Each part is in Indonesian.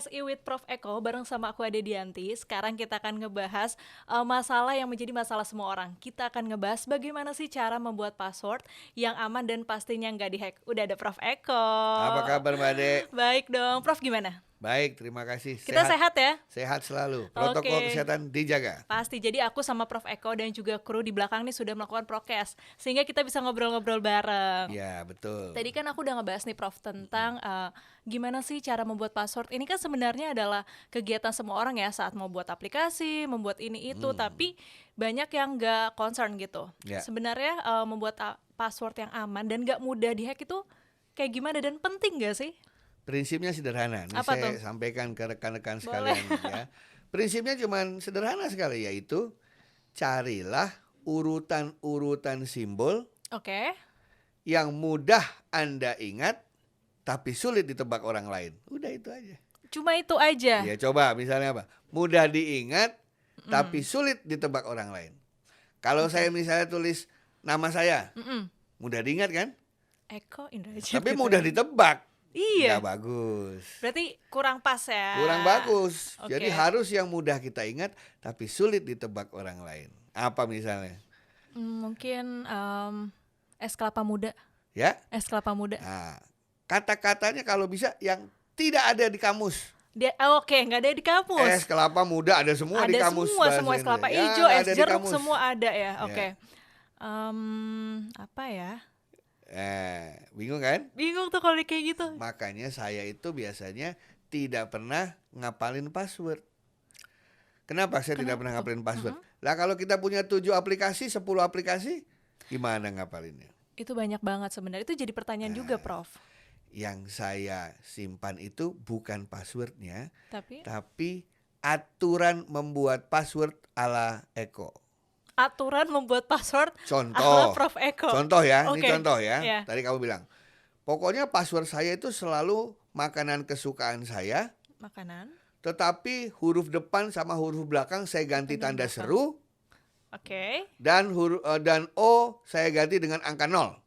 PSI with Prof Eko bareng sama aku Ade Dianti. Sekarang kita akan ngebahas masalah yang menjadi masalah semua orang. Kita akan ngebahas bagaimana sih cara membuat password yang aman dan pastinya nggak dihack. Udah ada Prof Eko. Apa kabar Mbak Ade? Baik dong, Prof gimana? Baik, terima kasih. Kita sehat ya? Sehat selalu. Protokol Oke. kesehatan dijaga. Pasti, jadi aku sama Prof Eko dan juga kru di belakang nih sudah melakukan prokes sehingga kita bisa ngobrol-ngobrol bareng. Ya, betul. Tadi kan aku udah ngebahas nih Prof tentang gimana sih cara membuat password. Ini kan sebenarnya adalah kegiatan semua orang ya saat mau buat aplikasi, membuat ini itu, tapi banyak yang nggak concern gitu. Ya. Sebenarnya membuat password yang aman dan nggak mudah dihack itu kayak gimana dan penting nggak sih? Prinsipnya sederhana. Ini Apa saya tuh? sampaikan ke rekan-rekan Boleh. sekalian ya. Prinsipnya cuman sederhana sekali, yaitu carilah urutan-urutan simbol Oke. yang mudah Anda ingat tapi sulit ditebak orang lain. Udah itu aja. Cuma itu aja. Ya, coba misalnya apa? Mudah diingat tapi sulit ditebak orang lain. Kalau saya misalnya tulis nama saya, mudah diingat kan? Eko Indrajit. Tapi gitu mudah ya. ditebak. Iya. Nggak bagus. Berarti kurang pas ya. Kurang bagus. Oke. Jadi harus yang mudah kita ingat tapi sulit ditebak orang lain. Apa misalnya? Mungkin es kelapa muda. Ya. Es kelapa muda. Nah, kata-katanya kalau bisa yang tidak ada di kamus. Oke, nggak ada di kamus. Es kelapa muda ada semua di Ada kamus. semua es bahasa kelapa Indonesia. hijau, Ya, es ada di jeruk kamus. semua ada ya. Ya. Oke. Apa ya? Bingung kan? Bingung tuh kalau kayak gitu. Makanya saya itu biasanya tidak pernah ngapalin password. Kenapa saya tidak pernah ngapalin password? Lah kalau kita punya 7 aplikasi, 10 aplikasi, gimana ngapalinnya? Itu banyak banget sebenarnya. Itu jadi pertanyaan juga, Prof. Yang saya simpan itu bukan passwordnya, Tapi tapi aturan membuat password ala Eko. aturan membuat password Contoh, ala Prof Eko. contoh ya, ini Oke. contoh ya. Iya. Tadi kamu bilang, pokoknya password saya itu selalu makanan kesukaan saya, Makanan. tetapi huruf depan sama huruf belakang saya ganti tanda belakang. seru, Oke. dan dan O saya ganti dengan angka 0.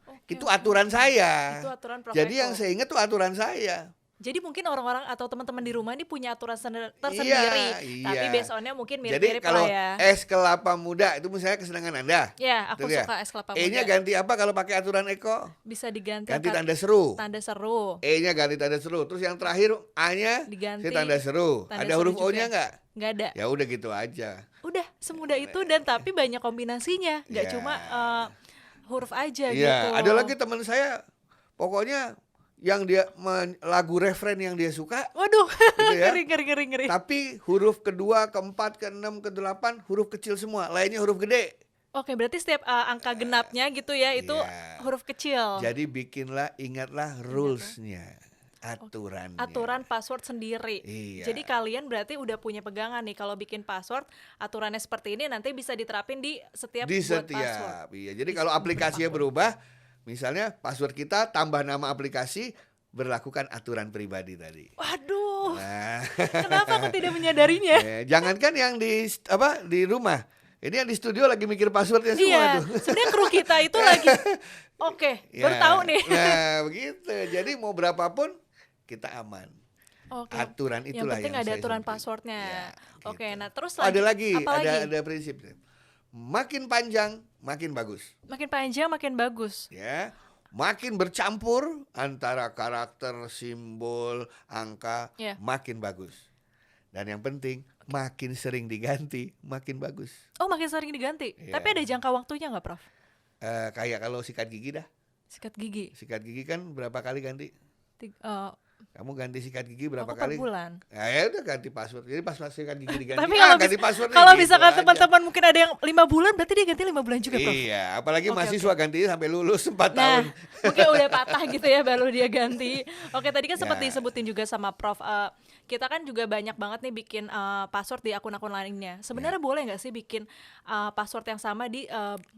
Oke, Itu aturan saya. Itu aturan Prof Jadi Eko. yang saya ingat tuh aturan saya. Jadi mungkin orang-orang atau teman-teman di rumah ini punya aturan tersendiri. Iya. Tapi based on-nya mungkin Jadi mirip-mirip kalau lah ya. es kelapa muda itu misalnya kesenangan Anda. Ya, aku Betul ya? suka es kelapa muda. E-nya ganti apa kalau pakai aturan Eko? Bisa diganti Ganti angka- tanda seru. tanda seru. E-nya ganti tanda seru. Terus yang terakhir A-nya Diganti saya tanda seru. tanda Ada seru huruf juga. O-nya nggak? Nggak ada. Ya udah gitu aja. Udah semudah itu dan tapi banyak kombinasinya. Nggak Ya. cuma huruf aja Iya, gitu. ada lagi teman saya, pokoknya yang dia lagu referen yang dia suka, Waduh, Gitu ya. ngeri. tapi huruf kedua, keempat, keenam, kedelapan huruf kecil semua, lainnya huruf gede. Oke, berarti setiap angka genapnya gitu ya itu Iya. huruf kecil. Jadi ingatlah rules-nya, aturannya. Aturan password sendiri. Iya. Jadi kalian berarti udah punya pegangan nih kalau bikin password aturannya seperti ini nanti bisa diterapin di setiap Di buat password. setiap, iya. Jadi kalau aplikasinya berubah, misalnya password kita tambah nama aplikasi, berlakukan aturan pribadi tadi. Waduh, Nah, kenapa aku tidak menyadarinya? jangankan yang di rumah, ini yang di studio lagi mikir passwordnya semua Iya, tuh. sebenarnya kru kita itu lagi. Oke, baru Ya, tahu nih. Nah, begitu. Jadi mau berapapun kita aman. Oke. Aturan Yang itulah penting yang ada saya aturan sampaikan. passwordnya. Ya, Oke, gitu. nah terus Ada lagi, apa lagi? ada prinsip. Makin panjang, makin bagus. Makin panjang makin bagus. Ya, makin bercampur antara karakter, simbol, angka, Ya. makin bagus. Dan yang penting, makin sering diganti, makin bagus. Oh, makin sering diganti. Iya. Tapi ada jangka waktunya nggak, Prof? Kayak kalau sikat gigi dah. Sikat gigi. Sikat gigi kan berapa kali ganti? Kamu ganti sikat gigi berapa Aku kali? per bulan. Nah, ya udah ganti password. Jadi pas sikat gigi diganti. Tapi kalau ganti password kalau gitu misalkan aja. teman-teman mungkin ada yang 5 bulan, berarti dia ganti 5 bulan juga, Prof. Iya, apalagi Oke, mahasiswa ganti sampai lulus 4 Nah, tahun. mungkin udah patah gitu ya baru dia ganti. Oke, tadi kan sempat Ya. disebutin juga sama Prof. Kita kan juga banyak banget nih bikin password di akun-akun lainnya. Sebenarnya boleh nggak sih bikin password yang sama di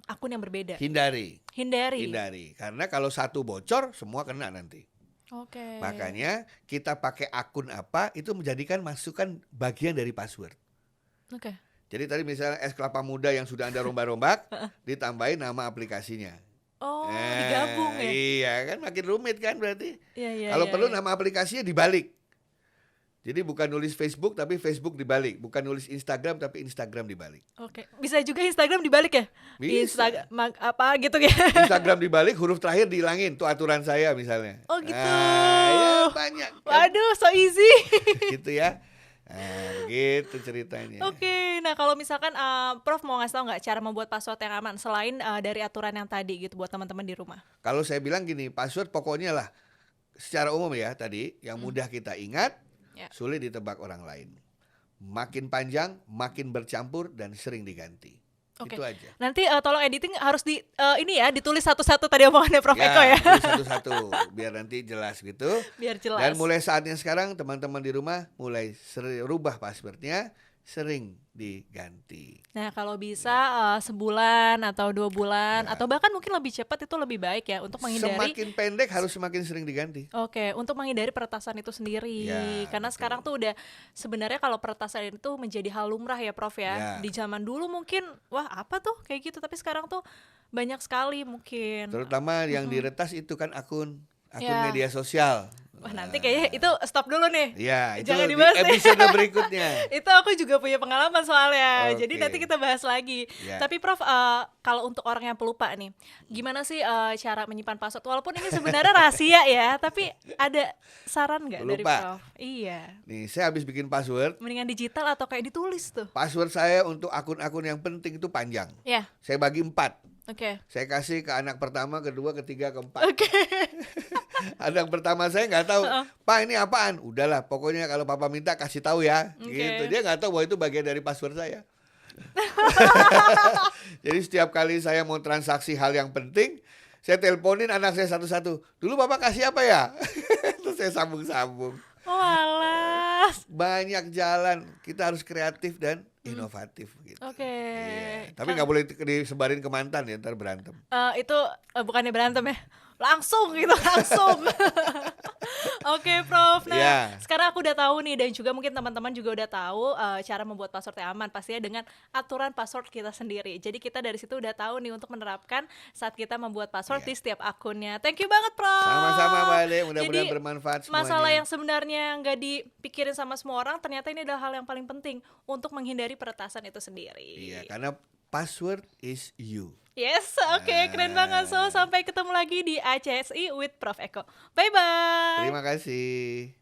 akun yang berbeda? Hindari. Hindari. Karena kalau satu bocor semua kena nanti. Oke. Makanya kita pakai akun apa itu menjadikan masukan bagian dari password. Oke. Jadi tadi misalnya es kelapa muda yang sudah Anda rombak-rombak ditambahin nama aplikasinya. Oh, digabung ya. Iya kan makin rumit kan berarti. Iya. Kalau perlu iya. nama aplikasinya dibalik. Jadi bukan nulis Facebook tapi Facebook dibalik, bukan nulis Instagram tapi Instagram dibalik. Oke, bisa juga Instagram dibalik ya? Bisa. Apa gitu ya? Instagram dibalik, huruf terakhir dihilangin, tuh aturan saya misalnya. Oh gitu. Ya banyak. Kan? Waduh, so easy. Gitu ya. Nah, begitu ceritanya. Oke, nah kalau misalkan Prof mau ngasih tau nggak cara membuat password yang aman selain dari aturan yang tadi gitu buat teman-teman di rumah? Kalau saya bilang gini, password pokoknya lah secara umum ya tadi yang mudah kita ingat, sulit ditebak orang lain. Makin panjang, makin bercampur dan sering diganti. Oke. Itu aja. Nanti tolong editing harus ini ya ditulis satu-satu tadi omongannya Prof Eko ya. Tulis satu-satu biar nanti jelas gitu. Biar jelas. Dan mulai saatnya sekarang teman-teman di rumah mulai rubah passwordnya, sering diganti. Nah kalau bisa sebulan atau 2 bulan atau bahkan mungkin lebih cepat itu lebih baik ya untuk menghindari. Semakin pendek harus semakin sering diganti. Oke, untuk menghindari peretasan itu sendiri. Karena betul. sekarang tuh udah sebenarnya kalau peretasan itu menjadi hal lumrah ya Prof ya. Di zaman dulu mungkin wah apa tuh kayak gitu, tapi sekarang tuh banyak sekali mungkin. Terutama yang diretas itu kan akun media sosial. Wah nanti kayaknya itu stop dulu nih. Ya, itu jangan di dibahas episode berikutnya. Itu aku juga punya pengalaman soalnya. Oke. Jadi nanti kita bahas lagi. Ya. Tapi Prof, kalau untuk orang yang pelupa nih, gimana sih cara menyimpan password? Walaupun ini sebenarnya rahasia ya, tapi ada saran nggak dari Pelupa. Prof? Iya. Nih, saya habis bikin password. Mendingan digital atau kayak ditulis tuh? Password saya untuk akun-akun yang penting itu panjang. Ya. Saya bagi 4. Oke. Saya kasih ke anak pertama, kedua, ketiga, keempat. Oke. Anak pertama saya nggak tahu, Pak ini apaan? Udahlah, pokoknya kalau papa minta kasih tahu ya. Oke. Gitu. Dia nggak tahu bahwa itu bagian dari password saya. Jadi setiap kali saya mau transaksi hal yang penting, saya teleponin anak saya satu-satu. Dulu bapak kasih apa ya? Terus saya sambung-sambung. Oh alas. Banyak jalan, kita harus kreatif dan inovatif gitu. Oke. Iya. Tapi nggak boleh disebarin ke mantan ya, ntar berantem. Itu bukannya berantem ya, langsung gitu langsung. Oke Prof, nah sekarang aku udah tahu nih dan juga mungkin teman-teman juga udah tahu cara membuat password yang aman pastinya dengan aturan password kita sendiri. Jadi kita dari situ udah tahu nih untuk menerapkan saat kita membuat password di setiap akunnya. Thank you banget Prof. Sama-sama Mbak Ale, mudah-mudahan Jadi, bermanfaat semuanya. masalah yang sebenarnya nggak dipikirin sama semua orang ternyata ini adalah hal yang paling penting untuk menghindari peretasan itu sendiri. Iya, karena password is you. Yes, oke, keren banget. So, sampai ketemu lagi di ACSI with Prof Eko. Bye-bye. Terima kasih.